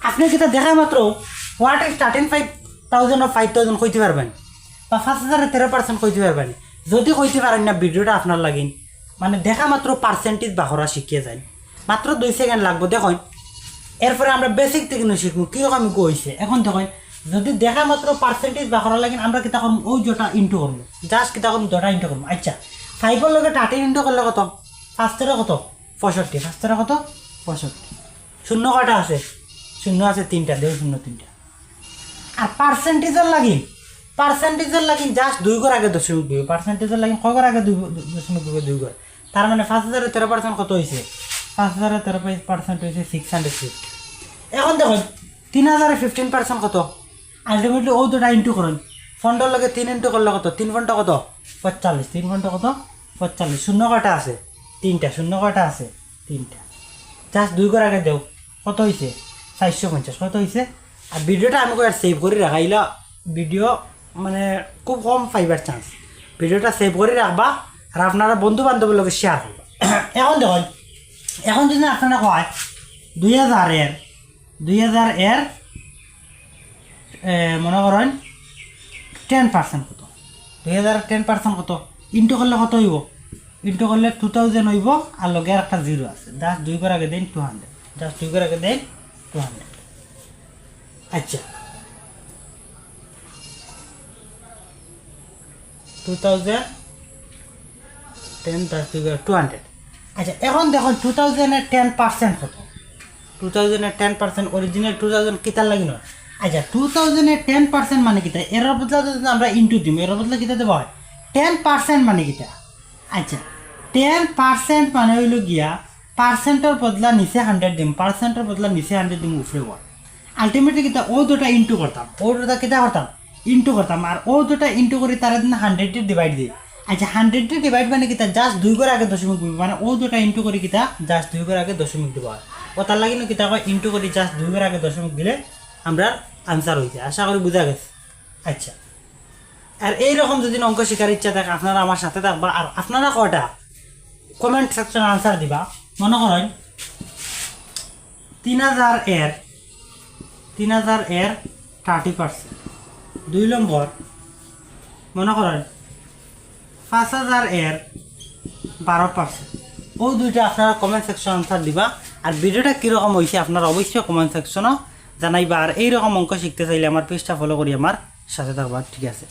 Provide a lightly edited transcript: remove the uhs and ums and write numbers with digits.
আপনি যেটা দেখা মাত্র হোয়াট ইজ 35,000 or 5,000 কইতে পারবেন বা 5,000 13% কইতে পারবেন। যদি কইতে পারেন না ভিডিওটা আপনার লাগিন মানে দেখা মাত্র পার্সেন্টেজ বাহরা শিখিয়ে যায় মাত্র 2 সেকেন্ড লাগবে দেখুন। এরপরে আমরা বেসিক থেকে শিখবো কীরকম কইছে। এখন দেখুন যদি দেখা মাত্র পার্সেন্টেজ বাহরা লাগিন আমরা কিতা করবো ওই জোটা ইন্টু করবো জাস্ট কিতা করবো জোটা ইন্টু করবো। আচ্ছা 5 লগে 13 ইন্টু করলে কত 5 কত 65 5 কত 65 শূন্য কয়টা আছে শূন্য আছে 3টা দেও শূন্য 3টা। আর পার্সেন্টেজের লাগিন জাস্ট 2 ঘর আগে 0.2 পার্সেন্টেজের লাগিন কয় ঘর আগে 2.2 ঘর। তার মানে 5,000 13% কত হয়েছে 5,000 13% হয়েছে 650। এখন দেখুন 3,000 15% কত আলটিমেটলি ও দুটা ইন্টু করুন ফন্ডর লগে 3 ইন্টু করলে কত 3 ফন্ড কত 45 3 ফন্ড কত 45 শূন্য কয়টা আছে 3টা শূন্য কয়টা আছে 3টা জাস্ট 2 ঘর আগে দেও কত হয়েছে 450 কত হয়েছে। আর ভিডিওটা আমি আর সেভ করে রাখাইলা ভিডিও মানে খুব কম পাইবার চান্স। ভিডিওটা সেভ করে রাখবা আর আপনারা বন্ধু বান্ধবের লগে শেয়ার করবা। এখন দেখুন এখন যদি আপনারা কয় 2000 মনে করেন 10% কত 2000 10% কত ইন্টু করলে কত হইব ইন্টু করলে 2000 হইব আর লগে আর একটা 0 আছে জাস্ট 2 করে আগে দেন 200 জাস্ট 2 করে আগে দেন 200। আচ্ছা 2010 200। আচ্ছা এখন দেখুন 2000 10% কত 2000 10% অরিজিনাল 2000 কিতার লাগি না। আচ্ছা 2000 10% মানে কিতা এর বদলা যদি আমরা ইন্টু দিম এর বদলা কিতা দেব 10% মানে কিতা। আচ্ছা 10% মানে হইল গিয়া পার্সেন্টের বদলা নিচে 100 দিম পার্সেন্টের বদলা নিচে 100 দিম উপরে ওয়ান আলটিমেটলি কিতা ও দুটা ইন্টু করতাম ও দুটা কিতা করতাম ইন্টু করতাম আর ও দুটা ইন্টু করে তারা দিন 100 ডিভাইড দিই। আচ্ছা 100 ডিভাইড মানে কিতা জাস্ট 2 করে আগে দশমিক দিব মানে ও দুটা ইন্টু করে কিতা জাস্ট 2 করে আগে দশমিক দিব ও তার লাগি কিতা কয় ইন্টু করে জাস্ট 2 করে আগে দশমিক দিলে আমরা আনসার হইছে। আশা করি বুঝা গেছে। আচ্ছা আর এইরকম যদি অঙ্ক শেখার ইচ্ছা থাকে আপনারা আমার সাথে থাকবা আর আপনারা কয়টা কমেন্ট সেকশনে আনসার দিবা। মনে করেন 3,000 এর 30% 2 নম্বর মনে করেন 5,000 এর 12%। ও দুইটা আপনারা কমেন্ট সেকশন আনসার দিবা আর ভিডিওটা কীরকম হয়েছে আপনারা অবশ্যই কমেন্ট সেকশনও জানাইবা। আর এইরকম অঙ্ক শিখতে চাইলে আমার পেজটা ফলো করি আমার সাথে থাকবা। ঠিক আছে।